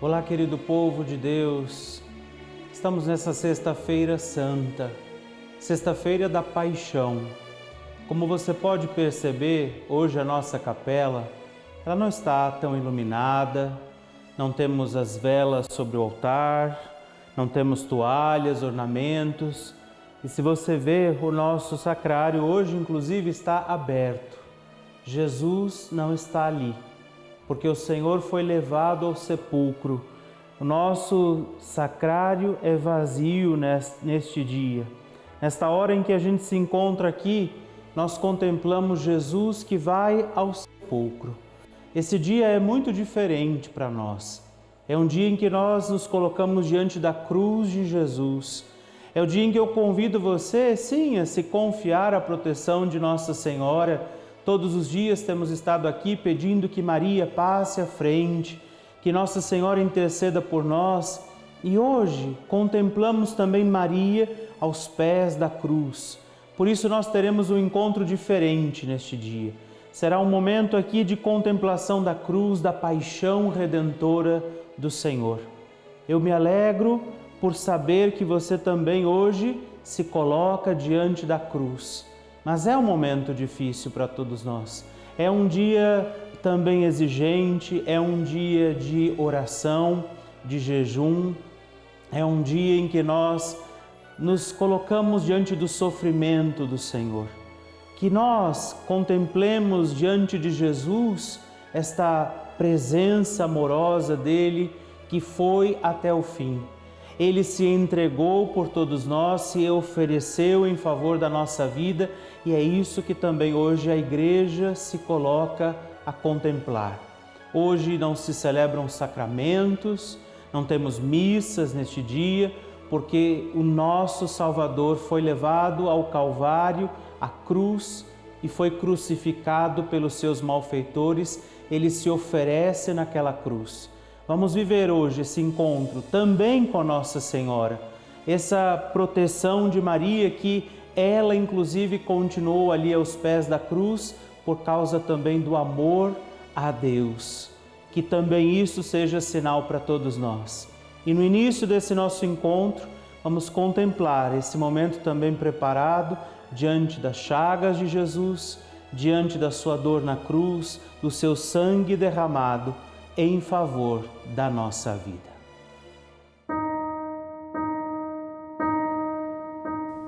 Olá, querido povo de Deus. Estamos nessa Sexta-feira Santa, Sexta-feira da Paixão. Como você pode perceber, hoje a nossa capela, ela não está tão iluminada, não temos as velas sobre o altar, não temos toalhas, ornamentos. E se você ver, o nosso sacrário hoje, inclusive, está aberto. Jesus não está ali, porque o Senhor foi levado ao sepulcro. O nosso sacrário é vazio neste dia. Nesta hora em que a gente se encontra aqui, nós contemplamos Jesus que vai ao sepulcro. Esse dia é muito diferente para nós. É um dia em que nós nos colocamos diante da cruz de Jesus. É o dia em que eu convido você, sim, a se confiar à proteção de Nossa Senhora. Todos os dias temos estado aqui pedindo que Maria passe à frente, que Nossa Senhora interceda por nós. E hoje contemplamos também Maria aos pés da cruz. Por isso nós teremos um encontro diferente neste dia. Será um momento aqui de contemplação da cruz, da paixão redentora do Senhor. Eu me alegro por saber que você também hoje se coloca diante da cruz. Mas é um momento difícil para todos nós. É um dia também exigente, é um dia de oração, de jejum. É um dia em que nós nos colocamos diante do sofrimento do Senhor. Que nós contemplemos diante de Jesus esta presença amorosa dele que foi até o fim. Ele se entregou por todos nós, se ofereceu em favor da nossa vida e é isso que também hoje a Igreja se coloca a contemplar. Hoje não se celebram sacramentos, não temos missas neste dia, porque o nosso Salvador foi levado ao Calvário, à cruz, e foi crucificado pelos seus malfeitores. Ele se oferece naquela cruz. Vamos viver hoje esse encontro também com Nossa Senhora, essa proteção de Maria que ela inclusive continuou ali aos pés da cruz por causa também do amor a Deus. Que também isso seja sinal para todos nós. E no início desse nosso encontro, vamos contemplar esse momento também preparado diante das chagas de Jesus, diante da sua dor na cruz, do seu sangue derramado em favor da nossa vida.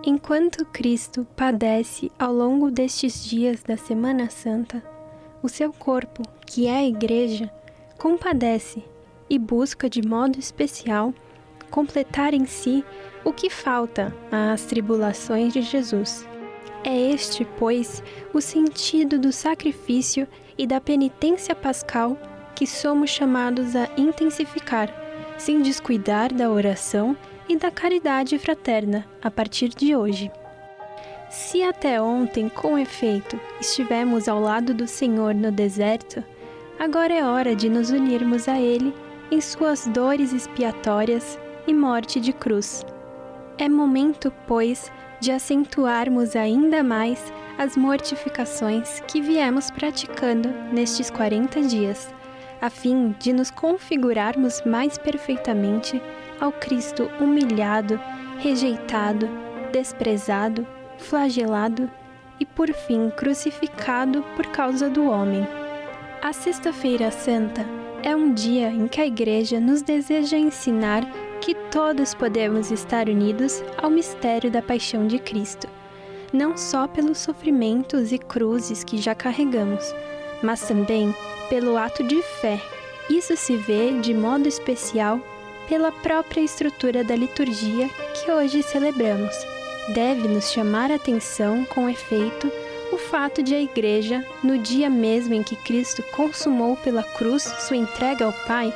Enquanto Cristo padece ao longo destes dias da Semana Santa, o seu corpo, que é a Igreja, compadece e busca de modo especial completar em si o que falta às tribulações de Jesus. É este, pois, o sentido do sacrifício e da penitência pascal que somos chamados a intensificar, sem descuidar da oração e da caridade fraterna a partir de hoje. Se até ontem, com efeito, estivemos ao lado do Senhor no deserto, agora é hora de nos unirmos a Ele em suas dores expiatórias e morte de cruz. É momento, pois, de acentuarmos ainda mais as mortificações que viemos praticando nestes 40 dias, a fim de nos configurarmos mais perfeitamente ao Cristo humilhado, rejeitado, desprezado, flagelado e, por fim, crucificado por causa do homem. A Sexta-feira Santa é um dia em que a Igreja nos deseja ensinar que todos podemos estar unidos ao mistério da paixão de Cristo, não só pelos sofrimentos e cruzes que já carregamos, mas também pelo ato de fé. Isso se vê de modo especial pela própria estrutura da liturgia que hoje celebramos. Deve nos chamar a atenção, com efeito, o fato de a Igreja, no dia mesmo em que Cristo consumou pela cruz sua entrega ao Pai,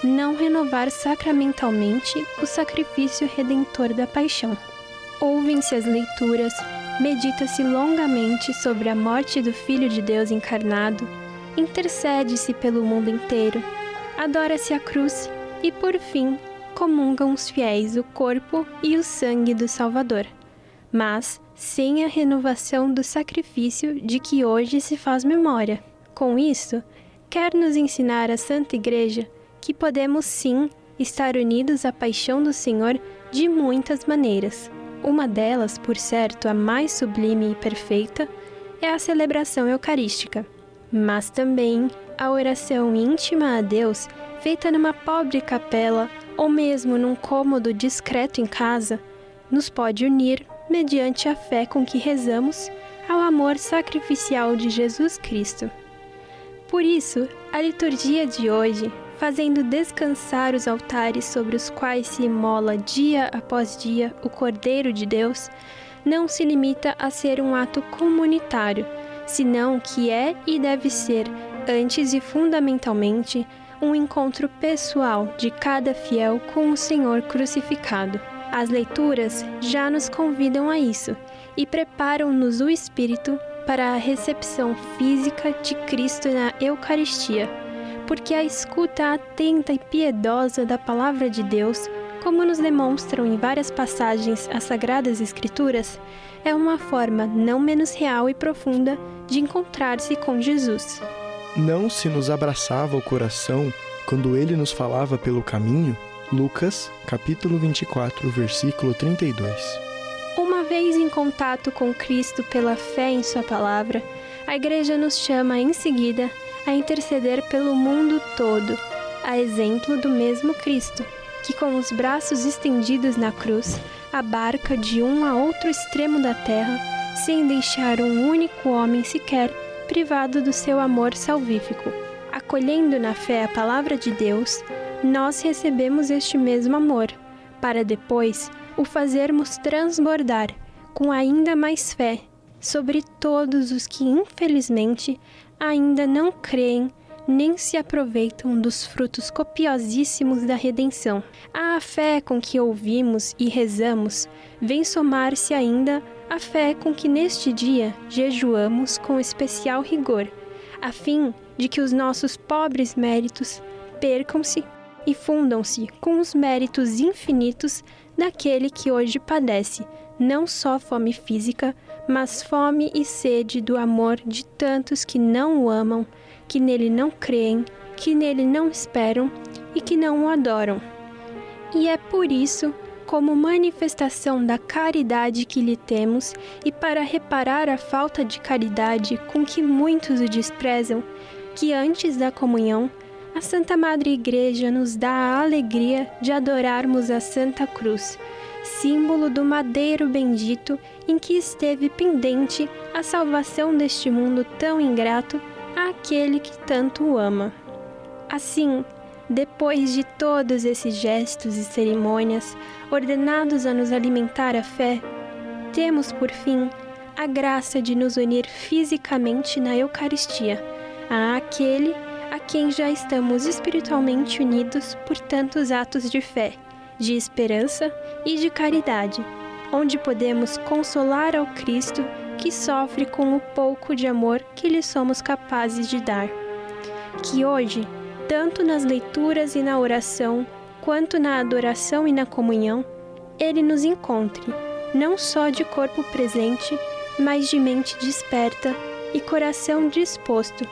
não renovar sacramentalmente o sacrifício redentor da paixão. Ouvem-se as leituras, medita-se longamente sobre a morte do Filho de Deus encarnado, intercede-se pelo mundo inteiro, adora-se a cruz e, por fim, comungam os fiéis o corpo e o sangue do Salvador, mas sem a renovação do sacrifício de que hoje se faz memória. Com isso, quer nos ensinar a Santa Igreja que podemos sim estar unidos à paixão do Senhor de muitas maneiras. Uma delas, por certo, a mais sublime e perfeita, é a celebração eucarística. Mas também a oração íntima a Deus, feita numa pobre capela ou mesmo num cômodo discreto em casa, nos pode unir, mediante a fé com que rezamos, ao amor sacrificial de Jesus Cristo. Por isso, a liturgia de hoje, fazendo descansar os altares sobre os quais se imola dia após dia o Cordeiro de Deus, não se limita a ser um ato comunitário, senão que é e deve ser, antes e fundamentalmente, um encontro pessoal de cada fiel com o Senhor crucificado. As leituras já nos convidam a isso e preparam-nos o espírito para a recepção física de Cristo na Eucaristia, porque a escuta atenta e piedosa da Palavra de Deus, como nos demonstram em várias passagens as Sagradas Escrituras, é uma forma não menos real e profunda de encontrar-se com Jesus. Não se nos abraçava o coração quando ele nos falava pelo caminho? Lucas, capítulo 24, versículo 32. Uma vez em contato com Cristo pela fé em sua palavra, a Igreja nos chama em seguida a interceder pelo mundo todo, a exemplo do mesmo Cristo, que com os braços estendidos na cruz, abarca de um a outro extremo da terra, sem deixar um único homem sequer privado do seu amor salvífico. Acolhendo na fé a palavra de Deus, nós recebemos este mesmo amor, para depois o fazermos transbordar com ainda mais fé sobre todos os que, infelizmente, ainda não creem nem se aproveitam dos frutos copiosíssimos da redenção. A fé com que ouvimos e rezamos vem somar-se ainda à fé com que neste dia jejuamos com especial rigor, a fim de que os nossos pobres méritos percam-se e fundam-se com os méritos infinitos daquele que hoje padece não só fome física, mas fome e sede do amor de tantos que não o amam, que nele não creem, que nele não esperam e que não o adoram. E é por isso, como manifestação da caridade que lhe temos e para reparar a falta de caridade com que muitos o desprezam, que antes da comunhão, a Santa Madre Igreja nos dá a alegria de adorarmos a Santa Cruz, símbolo do madeiro bendito em que esteve pendente a salvação deste mundo tão ingrato àquele que tanto o ama. Assim, depois de todos esses gestos e cerimônias ordenados a nos alimentar a fé, temos, por fim, a graça de nos unir fisicamente na Eucaristia, àquele a quem já estamos espiritualmente unidos por tantos atos de fé, de esperança e de caridade, onde podemos consolar ao Cristo que sofre com o pouco de amor que lhe somos capazes de dar. Que hoje, tanto nas leituras e na oração, quanto na adoração e na comunhão, Ele nos encontre, não só de corpo presente, mas de mente desperta e coração disposto,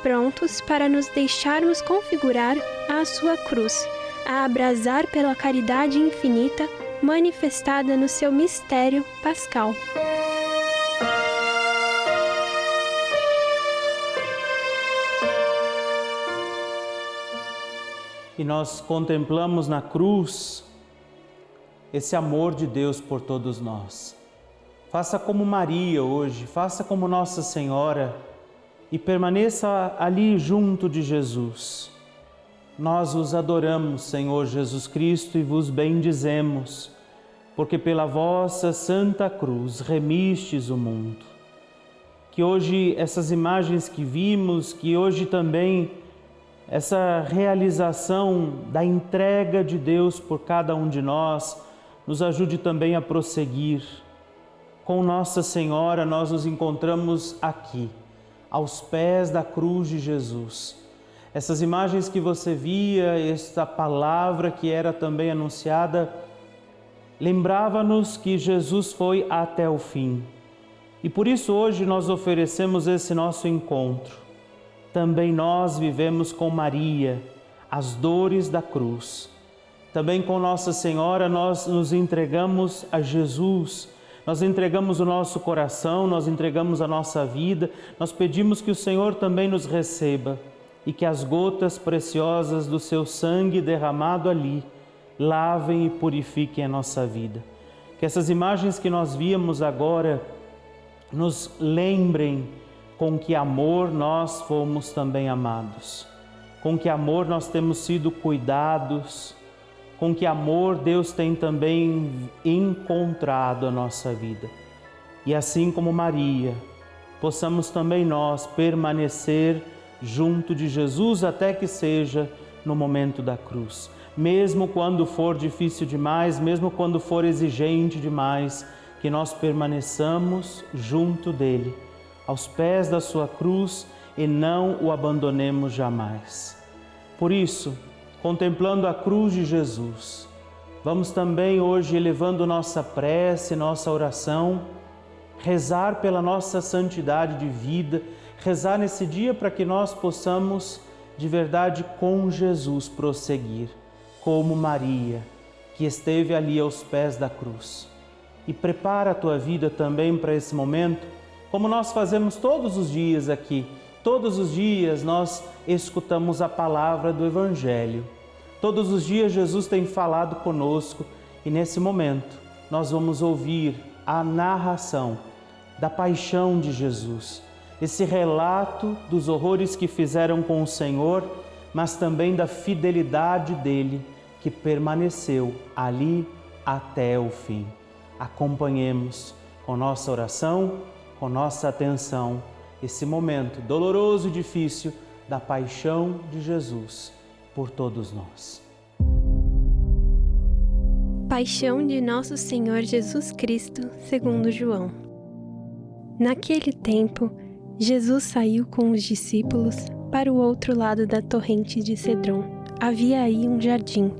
prontos para nos deixarmos configurar à sua cruz, a abrasar pela caridade infinita manifestada no seu mistério pascal. E nós contemplamos na cruz esse amor de Deus por todos nós. Faça como Maria hoje, faça como Nossa Senhora e permaneça ali junto de Jesus. Nós os adoramos, Senhor Jesus Cristo, e vos bendizemos, porque pela vossa Santa Cruz remistes o mundo. Que hoje essas imagens que vimos, que hoje também essa realização da entrega de Deus por cada um de nós, nos ajude também a prosseguir. Com Nossa Senhora nós nos encontramos aqui, aos pés da cruz de Jesus. Essas imagens que você via, esta palavra que era também anunciada, lembrava-nos que Jesus foi até o fim. E por isso hoje nós oferecemos esse nosso encontro. Também nós vivemos com Maria, as dores da cruz. Também com Nossa Senhora nós nos entregamos a Jesus, nós entregamos o nosso coração, nós entregamos a nossa vida, nós pedimos que o Senhor também nos receba e que as gotas preciosas do seu sangue derramado ali lavem e purifiquem a nossa vida. Que essas imagens que nós víamos agora nos lembrem com que amor nós fomos também amados, com que amor nós temos sido cuidados, com que amor Deus tem também encontrado a nossa vida. E assim como Maria, possamos também nós permanecer junto de Jesus até que seja no momento da cruz. Mesmo quando for difícil demais, mesmo quando for exigente demais, que nós permaneçamos junto dele, aos pés da sua cruz, e não o abandonemos jamais. Por isso, contemplando a cruz de Jesus, vamos também hoje, elevando nossa prece, nossa oração, rezar pela nossa santidade de vida, rezar nesse dia para que nós possamos, de verdade, com Jesus prosseguir, como Maria, que esteve ali aos pés da cruz. E prepara a tua vida também para esse momento, como nós fazemos todos os dias aqui. Todos os dias nós escutamos a palavra do Evangelho. Todos os dias Jesus tem falado conosco e nesse momento nós vamos ouvir a narração da paixão de Jesus, esse relato dos horrores que fizeram com o Senhor, mas também da fidelidade dele que permaneceu ali até o fim. Acompanhemos com nossa oração, com nossa atenção, esse momento doloroso e difícil da paixão de Jesus por todos nós. Paixão de Nosso Senhor Jesus Cristo, segundo João. Naquele tempo, Jesus saiu com os discípulos para o outro lado da torrente de Cedron. Havia aí um jardim,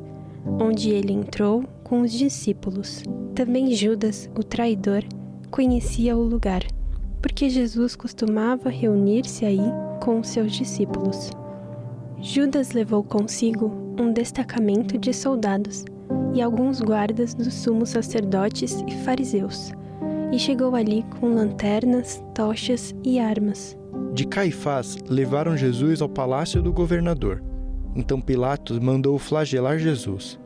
onde ele entrou com os discípulos. Também Judas, o traidor, conhecia o lugar, porque Jesus costumava reunir-se aí com os seus discípulos. Judas levou consigo um destacamento de soldados e alguns guardas dos sumos sacerdotes e fariseus, e chegou ali com lanternas, tochas e armas. De Caifás levaram Jesus ao palácio do governador. Então Pilatos mandou flagelar Jesus.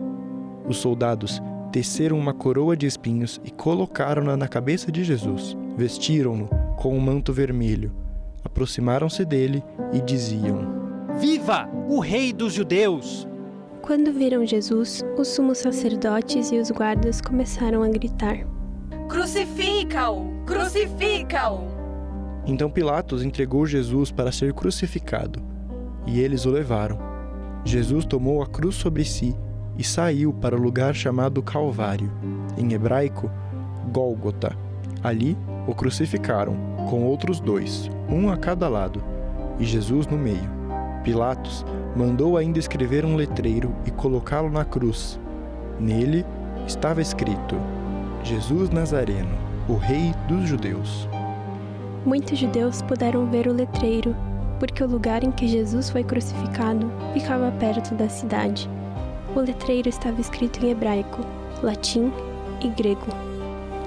Os soldados teceram uma coroa de espinhos e colocaram-na na cabeça de Jesus. Vestiram-no com um manto vermelho. Aproximaram-se dele e diziam: Viva o Rei dos Judeus! Quando viram Jesus, os sumos sacerdotes e os guardas começaram a gritar: Crucifica-o! Crucifica-o! Então Pilatos entregou Jesus para ser crucificado, e eles o levaram. Jesus tomou a cruz sobre si e saiu para o lugar chamado Calvário, em hebraico, Gólgota. Ali o crucificaram, com outros dois, um a cada lado, e Jesus no meio. Pilatos mandou ainda escrever um letreiro e colocá-lo na cruz. Nele estava escrito: Jesus Nazareno, o Rei dos Judeus. Muitos judeus puderam ver o letreiro, porque o lugar em que Jesus foi crucificado ficava perto da cidade. O letreiro estava escrito em hebraico, latim e grego.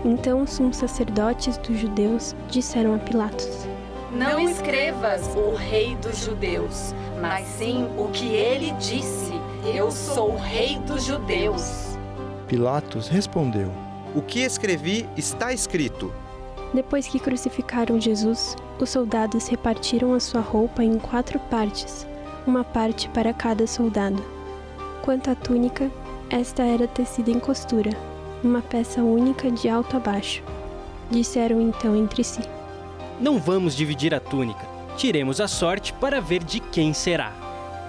Então os sumos sacerdotes dos judeus disseram a Pilatos: Não escrevas o Rei dos Judeus, mas sim o que ele disse: Eu sou o Rei dos Judeus. Pilatos respondeu: O que escrevi está escrito. Depois que crucificaram Jesus, os soldados repartiram a sua roupa em 4 partes, uma parte para cada soldado. Quanto à túnica, esta era tecida em costura, uma peça única de alto a baixo. Disseram então entre si: Não vamos dividir a túnica. Tiremos a sorte para ver de quem será.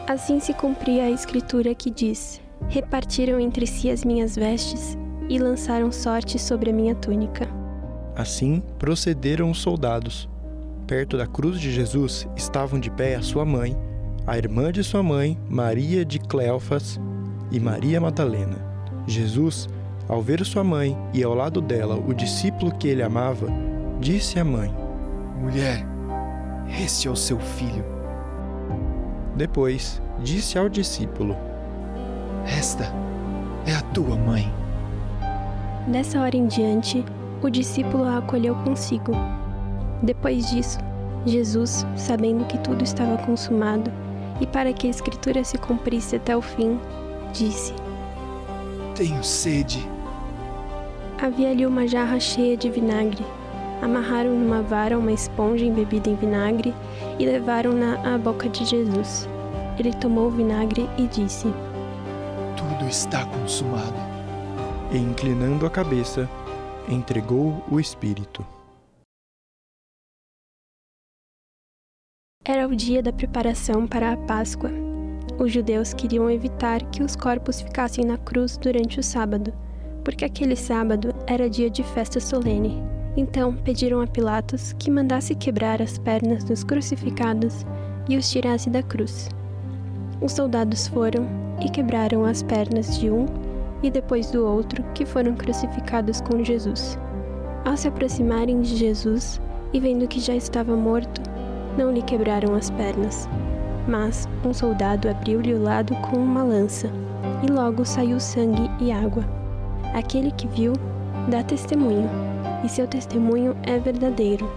Assim se cumpria a escritura que diz: Repartiram entre si as minhas vestes e lançaram sorte sobre a minha túnica. Assim procederam os soldados. Perto da cruz de Jesus estavam de pé a sua mãe, a irmã de sua mãe, Maria de Cleofas, e Maria Madalena. Jesus, ao ver sua mãe e ao lado dela o discípulo que ele amava, disse à mãe: Mulher, este é o seu filho. Depois, disse ao discípulo: Esta é a tua mãe. Dessa hora em diante, o discípulo a acolheu consigo. Depois disso, Jesus, sabendo que tudo estava consumado, e para que a Escritura se cumprisse até o fim, disse: Tenho sede. Havia ali uma jarra cheia de vinagre. Amarraram numa vara uma esponja embebida em vinagre e levaram-na à boca de Jesus. Ele tomou o vinagre e disse: Tudo está consumado. E, inclinando a cabeça, entregou o Espírito. Era o dia da preparação para a Páscoa. Os judeus queriam evitar que os corpos ficassem na cruz durante o sábado, porque aquele sábado era dia de festa solene. Então pediram a Pilatos que mandasse quebrar as pernas dos crucificados e os tirasse da cruz. Os soldados foram e quebraram as pernas de um e depois do outro que foram crucificados com Jesus. Ao se aproximarem de Jesus e vendo que já estava morto, não lhe quebraram as pernas. Mas um soldado abriu-lhe o lado com uma lança, e logo saiu sangue e água. Aquele que viu dá testemunho, e seu testemunho é verdadeiro,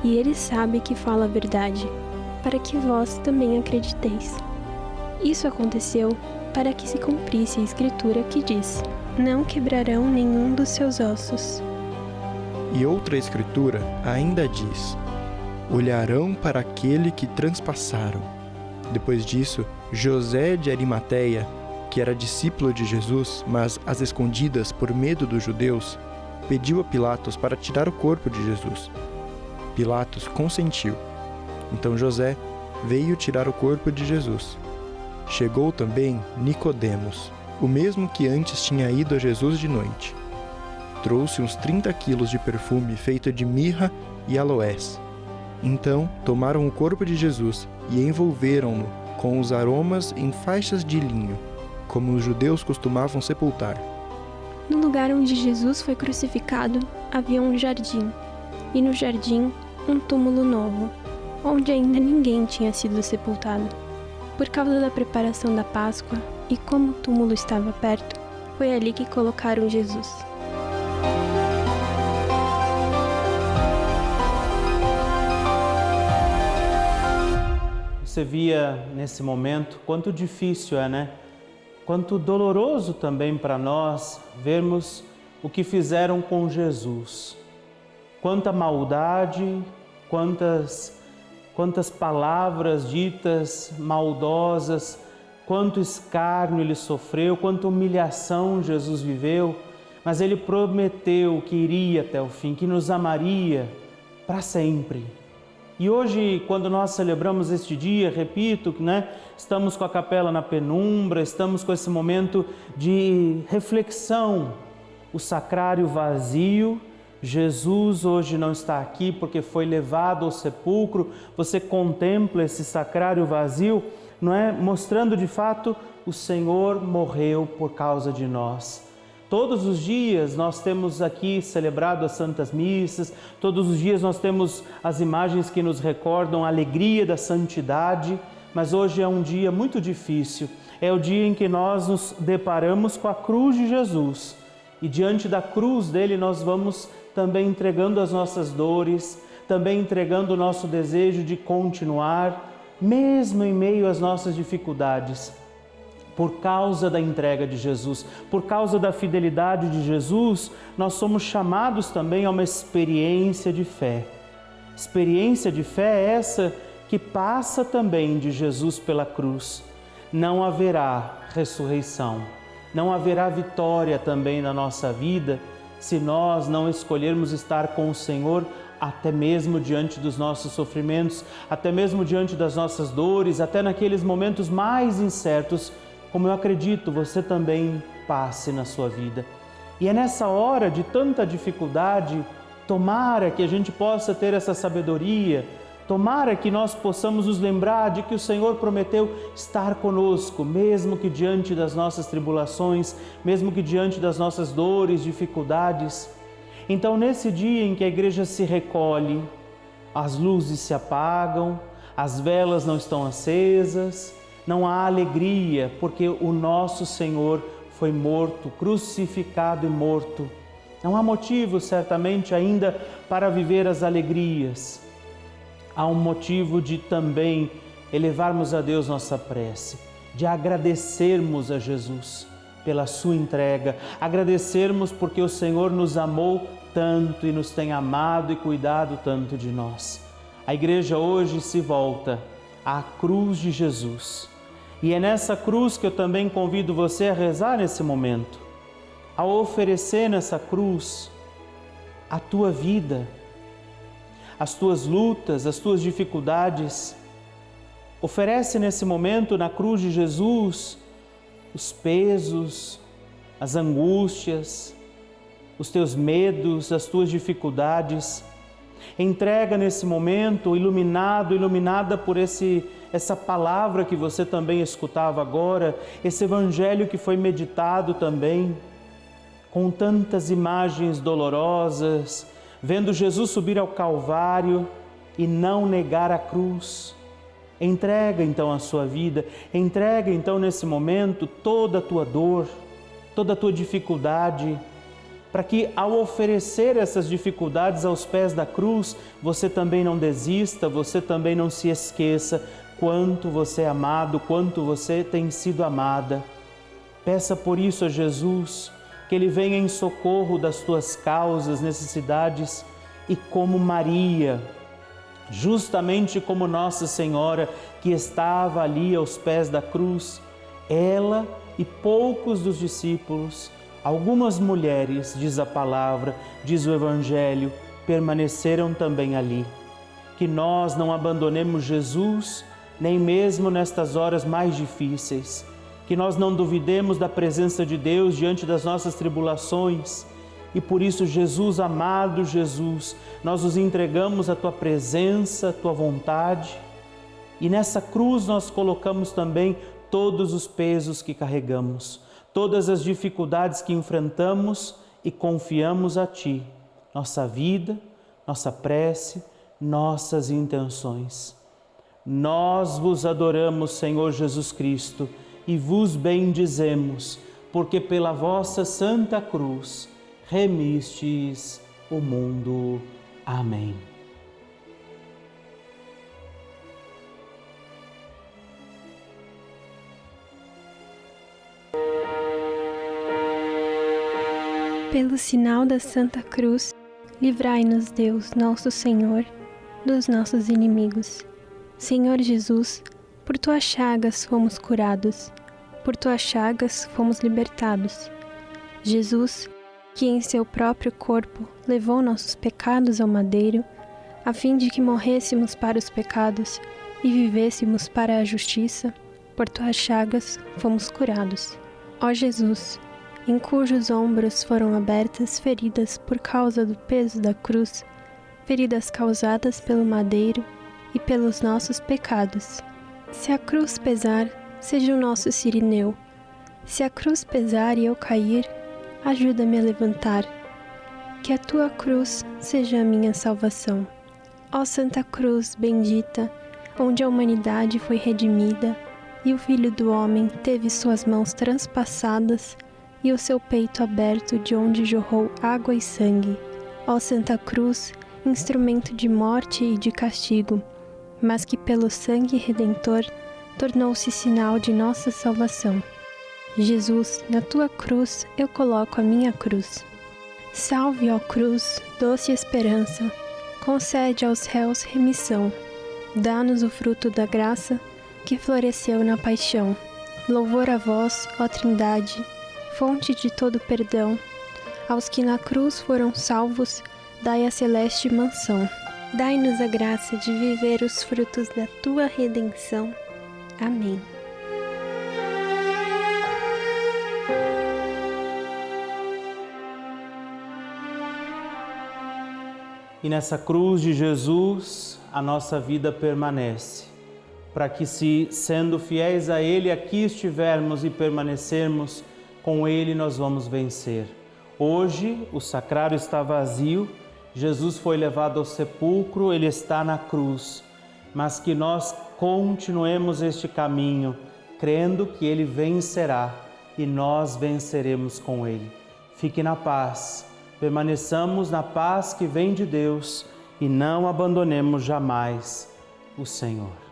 e ele sabe que fala a verdade, para que vós também acrediteis. Isso aconteceu para que se cumprisse a Escritura que diz: Não quebrarão nenhum dos seus ossos. E outra Escritura ainda diz: Olharão para aquele que transpassaram. Depois disso, José de Arimateia, que era discípulo de Jesus, mas às escondidas por medo dos judeus, pediu a Pilatos para tirar o corpo de Jesus. Pilatos consentiu. Então José veio tirar o corpo de Jesus. Chegou também Nicodemos, o mesmo que antes tinha ido a Jesus de noite. Trouxe uns 30 quilos de perfume feito de mirra e aloés. Então tomaram o corpo de Jesus e envolveram-no com os aromas em faixas de linho, como os judeus costumavam sepultar. No lugar onde Jesus foi crucificado, havia um jardim, e no jardim um túmulo novo, onde ainda ninguém tinha sido sepultado. Por causa da preparação da Páscoa e como o túmulo estava perto, foi ali que colocaram Jesus. Você via nesse momento quanto difícil é, né? Quanto doloroso também para nós vermos o que fizeram com Jesus. Quanta maldade, quantas palavras ditas maldosas, quanto escárnio ele sofreu, quanta humilhação Jesus viveu, mas ele prometeu que iria até o fim, que nos amaria para sempre. E hoje, quando nós celebramos este dia, repito, né, estamos com a capela na penumbra, estamos com esse momento de reflexão, o sacrário vazio. Jesus hoje não está aqui porque foi levado ao sepulcro. Você contempla esse sacrário vazio, não é? Mostrando de fato o Senhor morreu por causa de nós. Todos os dias nós temos aqui celebrado as Santas Missas, todos os dias nós temos as imagens que nos recordam a alegria da santidade, mas hoje é um dia muito difícil. É o dia em que nós nos deparamos com a cruz de Jesus. E diante da cruz dele nós vamos também entregando as nossas dores, também entregando o nosso desejo de continuar, mesmo em meio às nossas dificuldades. Por causa da entrega de Jesus, por causa da fidelidade de Jesus, nós somos chamados também a uma experiência de fé. Experiência de fé é essa que passa também de Jesus pela cruz. Não haverá ressurreição, não haverá vitória também na nossa vida se nós não escolhermos estar com o Senhor até mesmo diante dos nossos sofrimentos, até mesmo diante das nossas dores, até naqueles momentos mais incertos, como eu acredito você também passe na sua vida. E é nessa hora de tanta dificuldade, tomara que a gente possa ter essa sabedoria, tomara que nós possamos nos lembrar de que o Senhor prometeu estar conosco, mesmo que diante das nossas tribulações, mesmo que diante das nossas dores, dificuldades. Então, nesse dia em que a igreja se recolhe, as luzes se apagam, as velas não estão acesas, não há alegria, porque o nosso Senhor foi morto, crucificado e morto. Não há motivo, certamente, ainda para viver as alegrias. Há um motivo de também elevarmos a Deus nossa prece, de agradecermos a Jesus pela sua entrega, agradecermos porque o Senhor nos amou tanto e nos tem amado e cuidado tanto de nós. A igreja hoje se volta à cruz de Jesus. E é nessa cruz que eu também convido você a rezar nesse momento, a oferecer nessa cruz a tua vida, as tuas lutas, as tuas dificuldades. Oferece nesse momento na cruz de Jesus os pesos, as angústias, os teus medos, as tuas dificuldades. Entrega nesse momento, iluminada por essa palavra que você também escutava agora, esse evangelho que foi meditado também, com tantas imagens dolorosas, vendo Jesus subir ao Calvário e não negar a cruz. Entrega então a sua vida, entrega então nesse momento toda a tua dor, toda a tua dificuldade, para que ao oferecer essas dificuldades aos pés da cruz, você também não desista, você também não se esqueça quanto você é amado, quanto você tem sido amada. Peça por isso a Jesus, que Ele venha em socorro das tuas causas, necessidades, e como Maria, justamente como Nossa Senhora, que estava ali aos pés da cruz, ela e poucos dos discípulos, algumas mulheres, diz a palavra, diz o Evangelho, permaneceram também ali. Que nós não abandonemos Jesus, nem mesmo nestas horas mais difíceis. Que nós não duvidemos da presença de Deus diante das nossas tribulações. E por isso, Jesus, amado Jesus, nós os entregamos a Tua presença, a Tua vontade. E nessa cruz nós colocamos também todos os pesos que carregamos, todas as dificuldades que enfrentamos e confiamos a Ti, nossa vida, nossa prece, nossas intenções. Nós vos adoramos, Senhor Jesus Cristo, e vos bendizemos, porque pela vossa Santa Cruz remistes o mundo. Amém. Pelo sinal da Santa Cruz, livrai-nos Deus, nosso Senhor, dos nossos inimigos. Senhor Jesus, por tuas chagas fomos curados, por tuas chagas fomos libertados. Jesus, que em seu próprio corpo levou nossos pecados ao madeiro, a fim de que morrêssemos para os pecados e vivêssemos para a justiça, por tuas chagas fomos curados. Ó Jesus, em cujos ombros foram abertas feridas por causa do peso da cruz, feridas causadas pelo madeiro e pelos nossos pecados. Se a cruz pesar, seja o nosso cirineu. Se a cruz pesar e eu cair, ajuda-me a levantar. Que a tua cruz seja a minha salvação. Ó Santa Cruz bendita, onde a humanidade foi redimida e o Filho do Homem teve suas mãos transpassadas e o seu peito aberto, de onde jorrou água e sangue. Ó Santa Cruz, instrumento de morte e de castigo, mas que pelo sangue redentor tornou-se sinal de nossa salvação. Jesus, na tua cruz eu coloco a minha cruz. Salve, ó cruz, doce esperança, concede aos réus remissão. Dá-nos o fruto da graça que floresceu na paixão. Louvor a vós, ó Trindade, fonte de todo perdão. Aos que na cruz foram salvos, dai a celeste mansão. Dai-nos a graça de viver os frutos da tua redenção. Amém. E nessa cruz de Jesus, a nossa vida permanece, para que, se sendo fiéis a Ele, aqui estivermos e permanecermos, com Ele nós vamos vencer. Hoje o sacrário está vazio, Jesus foi levado ao sepulcro, Ele está na cruz, mas que nós continuemos este caminho crendo que Ele vencerá e nós venceremos com Ele. Fique na paz, permaneçamos na paz que vem de Deus e não abandonemos jamais o Senhor.